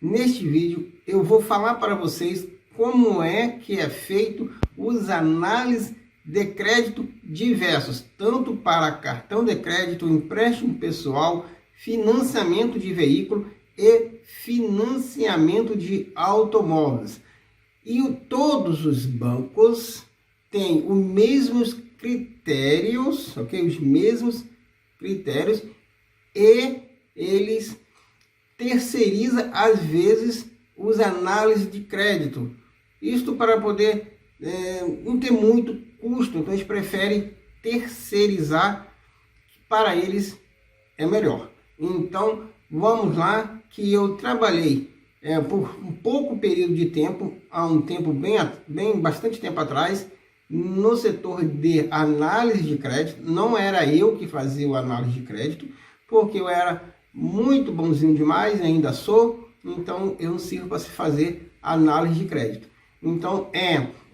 Neste vídeo eu vou falar para vocês como é que é feito os análises de crédito diversos, tanto para cartão de crédito, empréstimo pessoal, financiamento de veículo e financiamento de automóveis. E todos os bancos têm os mesmos critérios, ok? Os mesmos critérios, e eles terceiriza às vezes os análises de crédito. Isto para poder não ter muito custo, então eles preferem terceirizar, para eles é melhor. Então vamos lá, que eu trabalhei por um pouco período de tempo, há um tempo bastante tempo atrás, no setor de análise de crédito. Não era eu que fazia o análise de crédito, porque eu era muito bonzinho demais, ainda sou, então eu não sirvo para se fazer análise de crédito. Então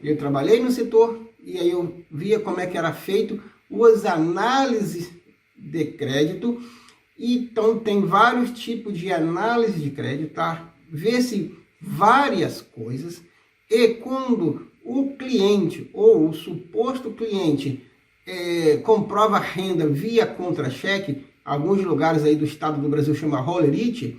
eu trabalhei no setor e aí eu via como é que era feito as análises de crédito. Então tem vários tipos de análise de crédito, tá? Vê-se várias coisas, e quando o cliente ou o suposto cliente comprova renda via contra-cheque, alguns lugares aí do estado do Brasil chama Roller It,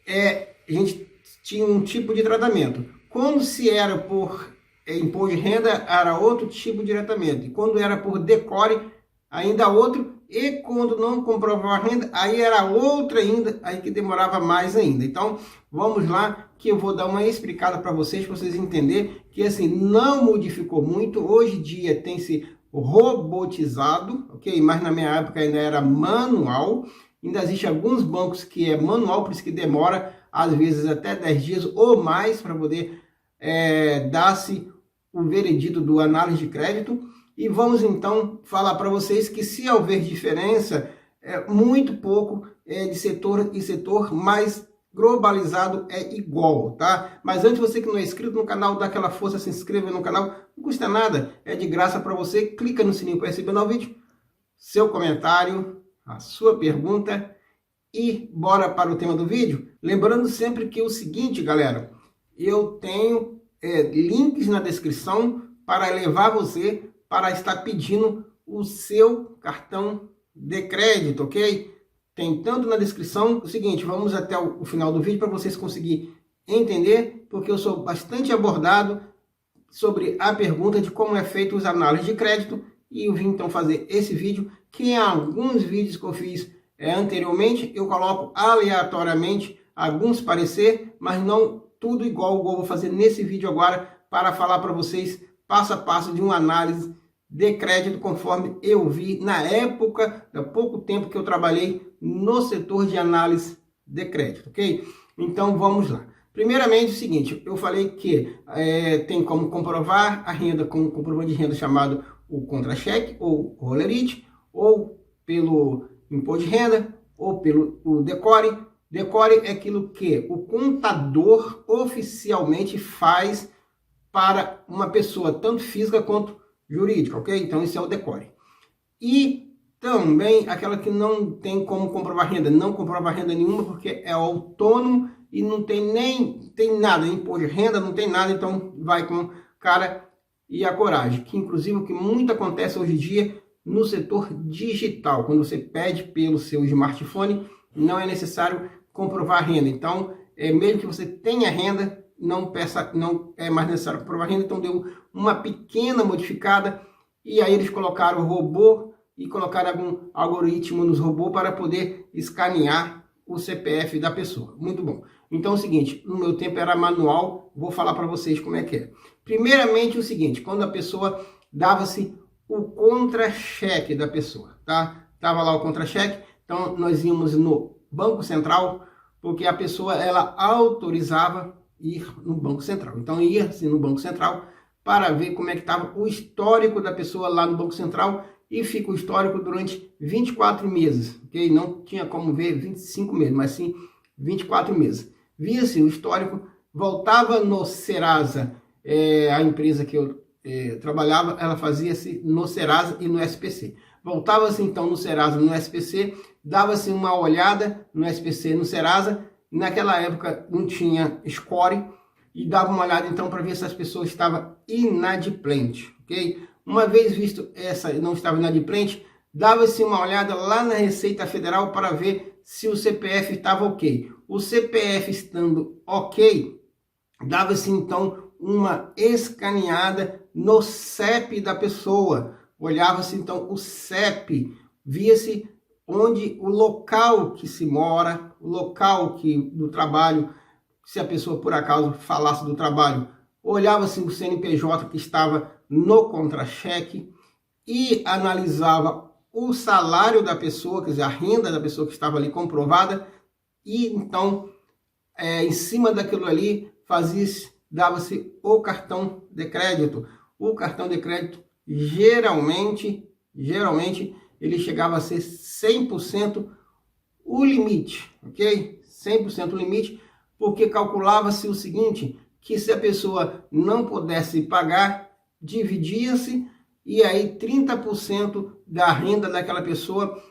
a gente tinha um tipo de tratamento. Quando se era por imposto de renda, era outro tipo de tratamento. E quando era por decore, ainda outro. E quando não comprovava a renda, aí era outra ainda, aí que demorava mais ainda. Então, vamos lá, que eu vou dar uma explicada para vocês entenderem que assim, não modificou muito. Hoje em dia tem se robotizado, ok? Mas na minha época ainda era manual. Ainda existe alguns bancos que é manual, por isso que demora às vezes até 10 dias ou mais para poder dar-se o veredito do análise de crédito. E vamos então falar para vocês que se houver diferença, muito pouco de setor em setor, mas globalizado é igual, tá? Mas antes, você que não é inscrito no canal, dá aquela força, se inscreva no canal, não custa nada, é de graça para você. Clica no sininho para receber novo vídeo, seu comentário, a sua pergunta, e bora para o tema do vídeo. Lembrando sempre que é o seguinte, galera, eu tenho links na descrição para levar você para estar pedindo o seu cartão de crédito, ok? Tem tanto na descrição. O seguinte, vamos até o final do vídeo para vocês conseguirem entender, porque eu sou bastante abordado sobre a pergunta de como é feito os análises de crédito, e eu vim então fazer esse vídeo, que em alguns vídeos que eu fiz anteriormente, eu coloco aleatoriamente alguns parecer, mas não tudo igual eu vou fazer nesse vídeo agora, para falar para vocês passo a passo de uma análise de crédito, conforme eu vi na época, há pouco tempo que eu trabalhei no setor de análise de crédito, ok? Então vamos lá. Primeiramente, o seguinte, eu falei que tem como comprovar a renda com um comprovante de renda chamado o contra-cheque, ou Roller It, ou pelo imposto de renda, ou pelo o decore. Decore é aquilo que o contador oficialmente faz para uma pessoa, tanto física quanto jurídica, ok? Então isso é o decore. E também aquela que não tem como comprovar renda, não comprova renda nenhuma, porque é autônomo e não tem nada, imposto de renda, não tem nada, então vai com cara e a coragem, que inclusive o que muito acontece hoje em dia no setor digital, quando você pede pelo seu smartphone, não é necessário comprovar renda. Então, mesmo que você tenha renda, não é mais necessário comprovar renda. Então deu uma pequena modificada, e aí eles colocaram o robô e colocaram algum algoritmo nos robôs para poder escanear o CPF da pessoa. Muito bom. Então é o seguinte, no meu tempo era manual, vou falar para vocês como é que é. Primeiramente o seguinte, quando a pessoa dava-se o contra-cheque da pessoa, tá? Tava lá o contra-cheque, então nós íamos no Banco Central, porque a pessoa ela autorizava ir no Banco Central. Então ia-se no Banco Central para ver como é que estava o histórico da pessoa lá no Banco Central, e fica o histórico durante 24 meses, ok? Não tinha como ver 25 meses, mas sim 24 meses. Via-se o histórico, voltava no Serasa, a empresa que eu trabalhava, ela fazia-se no Serasa e no SPC. Voltava-se então no Serasa, no SPC, dava-se uma olhada no SPC, no Serasa, naquela época não tinha score, e dava uma olhada então para ver se as pessoas estavam inadimplentes, ok? Uma vez visto essa não estava inadimplente, dava-se uma olhada lá na Receita Federal para ver se o CPF estava ok. O CPF estando ok, dava-se então uma escaneada no CEP da pessoa. Olhava-se então o CEP, via-se onde o local que se mora, o local do trabalho, se a pessoa por acaso falasse do trabalho, olhava-se o CNPJ que estava no contra-cheque e analisava o salário da pessoa, quer dizer, a renda da pessoa que estava ali comprovada, e então, em cima daquilo ali, dava-se o cartão de crédito. O cartão de crédito, geralmente, ele chegava a ser 100% o limite, ok? 100% o limite, porque calculava-se o seguinte, que se a pessoa não pudesse pagar, dividia-se, e aí 30% da renda daquela pessoa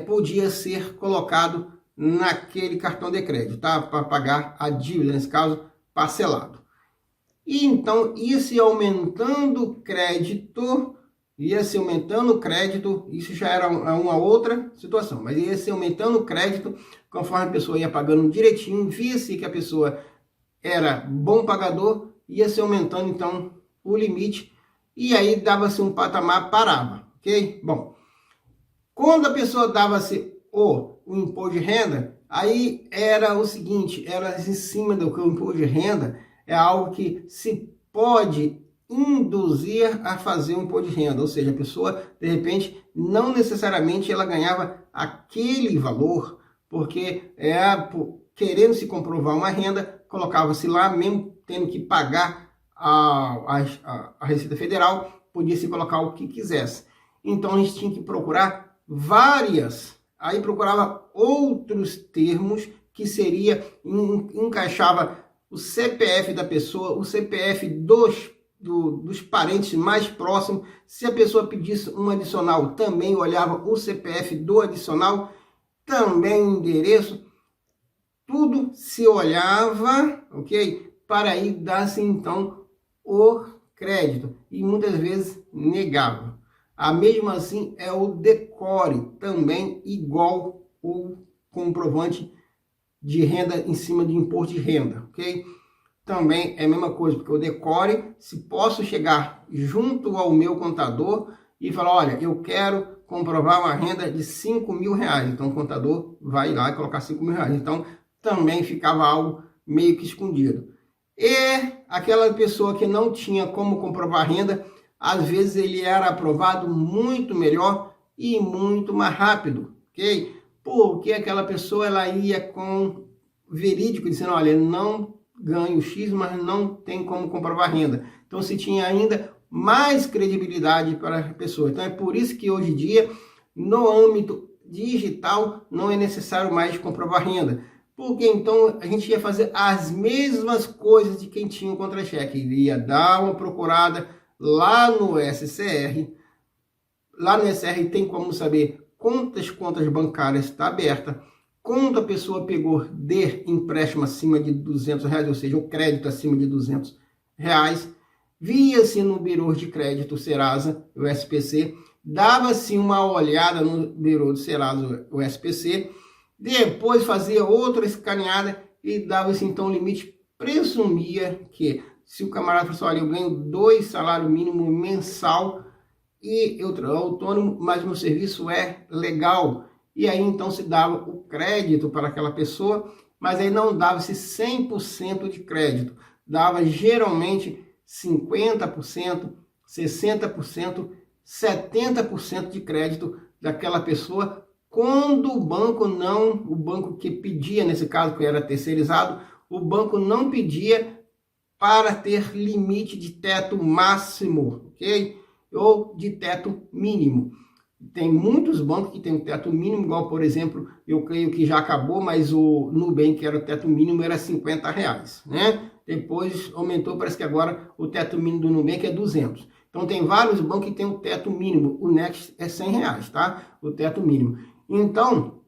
podia ser colocado naquele cartão de crédito, tá? Para pagar a dívida, nesse caso, parcelado. E então ia-se aumentando o crédito, isso já era uma outra situação, mas ia-se aumentando o crédito conforme a pessoa ia pagando direitinho, via-se que a pessoa era bom pagador, ia-se aumentando então o limite, e aí dava-se um patamar, parava, ok? Bom, quando a pessoa dava-se o imposto de renda, aí era o seguinte, era em cima do que o imposto de renda é algo que se pode induzir a fazer um imposto de renda, ou seja, a pessoa, de repente, não necessariamente ela ganhava aquele valor, porque querendo se comprovar uma renda, colocava-se lá, mesmo tendo que pagar a Receita Federal, podia se colocar o que quisesse. Então a gente tinha que procurar aí procurava outros termos que encaixava o CPF da pessoa, o CPF dos parentes mais próximos. Se a pessoa pedisse um adicional, também olhava o CPF do adicional, também o endereço, tudo se olhava, ok? Para aí dar-se então o crédito, e muitas vezes negava. A mesma assim é o decore, também igual o comprovante de renda em cima de imposto de renda, ok? Também é a mesma coisa, porque o decore, se posso chegar junto ao meu contador e falar, olha, eu quero comprovar uma renda de 5 mil reais, então o contador vai lá e colocar 5 mil reais, então também ficava algo meio que escondido. E aquela pessoa que não tinha como comprovar renda, às vezes ele era aprovado muito melhor e muito mais rápido, ok? Porque aquela pessoa ela ia com verídico, dizendo, olha, não ganho X, mas não tem como comprovar renda. Então se tinha ainda mais credibilidade para a pessoa. Então é por isso que hoje em dia, no âmbito digital, não é necessário mais comprovar renda. Porque então a gente ia fazer as mesmas coisas de quem tinha o contra-cheque. Ia dar uma procurada lá no SCR. Lá no SCR tem como saber quantas contas bancárias está aberta, quando a pessoa pegou de empréstimo acima de R$200, ou seja, o crédito acima de R$200, via-se no Bureau de Crédito Serasa, o SPC, dava-se uma olhada no Bureau de Serasa, o SPC, depois fazia outra escaneada e dava-se então o limite. Presumia que se o camarada falou assim, olha, eu ganho 2 salários mínimos mensal e eu sou autônomo, mas meu serviço é legal. E aí então se dava o crédito para aquela pessoa, mas aí não dava-se 100% de crédito. Dava geralmente 50%, 60%, 70% de crédito daquela pessoa, quando o banco que pedia, nesse caso que era terceirizado, o banco não pedia para ter limite de teto máximo, ok? Ou de teto mínimo. Tem muitos bancos que tem um teto mínimo, igual, por exemplo, eu creio que já acabou, mas o Nubank, que era o teto mínimo, era R$50, né? Depois aumentou, parece que agora o teto mínimo do Nubank é 200. Então tem vários bancos que tem o teto mínimo, o Next é R$100, tá? O teto mínimo. Então,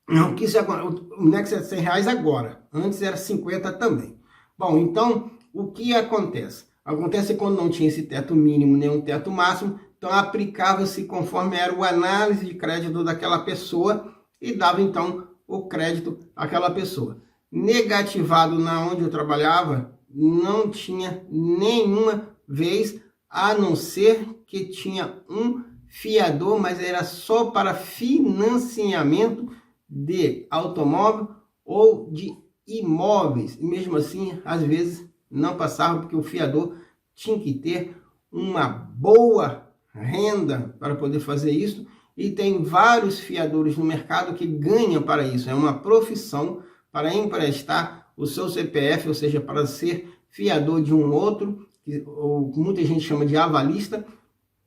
Não, que isso agora, o Nex é R$100 agora, antes era 50 também. Bom, então, o que acontece? Acontece quando não tinha esse teto mínimo nem um teto máximo, então aplicava-se conforme era o análise de crédito daquela pessoa e dava então o crédito àquela pessoa. Negativado na onde eu trabalhava, não tinha nenhuma vez, a não ser que tinha um fiador, mas era só para financiamento de automóvel ou de imóveis. E mesmo assim, às vezes não passava, porque o fiador tinha que ter uma boa renda para poder fazer isso. E tem vários fiadores no mercado que ganham para isso. É uma profissão para emprestar o seu CPF, ou seja, para ser fiador de um outro, que muita gente chama de avalista,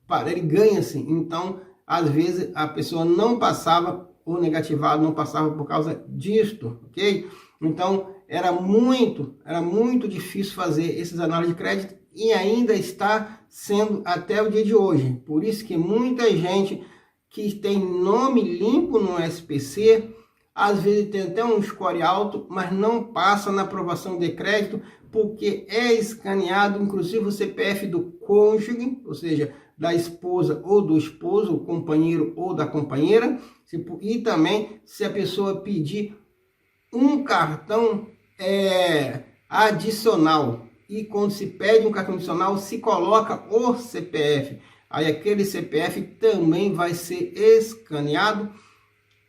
para ele ganha assim. Então, às vezes a pessoa não passava, o negativado não passava por causa disto, ok? Então, era muito difícil fazer esses análises de crédito e ainda está sendo até o dia de hoje. Por isso que muita gente que tem nome limpo no SPC, às vezes tem até um score alto, mas não passa na aprovação de crédito, porque é escaneado, inclusive o CPF do cônjuge, ou seja, da esposa ou do esposo, o companheiro ou da companheira, e também se a pessoa pedir um cartão adicional, e quando se pede um cartão adicional, se coloca o CPF, aí aquele CPF também vai ser escaneado,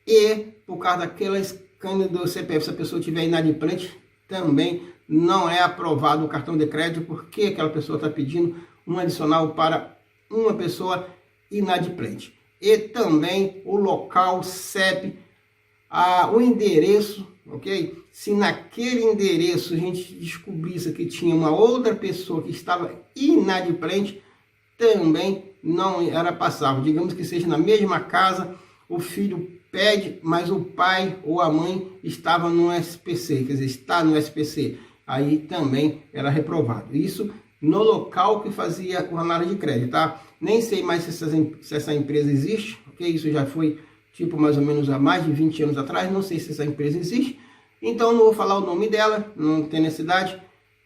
e por causa daquela escândalo do CPF, se a pessoa tiver inadimplente, também não é aprovado o cartão de crédito, porque aquela pessoa está pedindo um adicional para uma pessoa inadimplente. E também o local CEP, o endereço, ok? Se naquele endereço a gente descobrisse que tinha uma outra pessoa que estava inadimplente, também não era passável. Digamos que seja na mesma casa, o filho pede, mas o pai ou a mãe estava no SPC, quer dizer, está no SPC, aí também era reprovado. Isso no local que fazia o análise de crédito, tá? Nem sei mais se essa empresa existe, ok? Isso já foi, tipo, mais ou menos há mais de 20 anos atrás, não sei se essa empresa existe, então não vou falar o nome dela, não tem necessidade,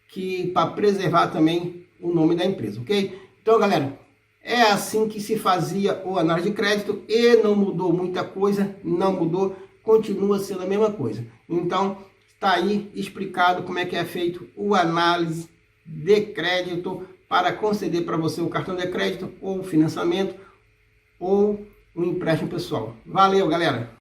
que para preservar também o nome da empresa, ok? Então, galera, é assim que se fazia o análise de crédito e não mudou muita coisa, não mudou, continua sendo a mesma coisa. Então, está aí explicado como é que é feito o análise de crédito para conceder para você o cartão de crédito ou financiamento ou um empréstimo pessoal. Valeu, galera!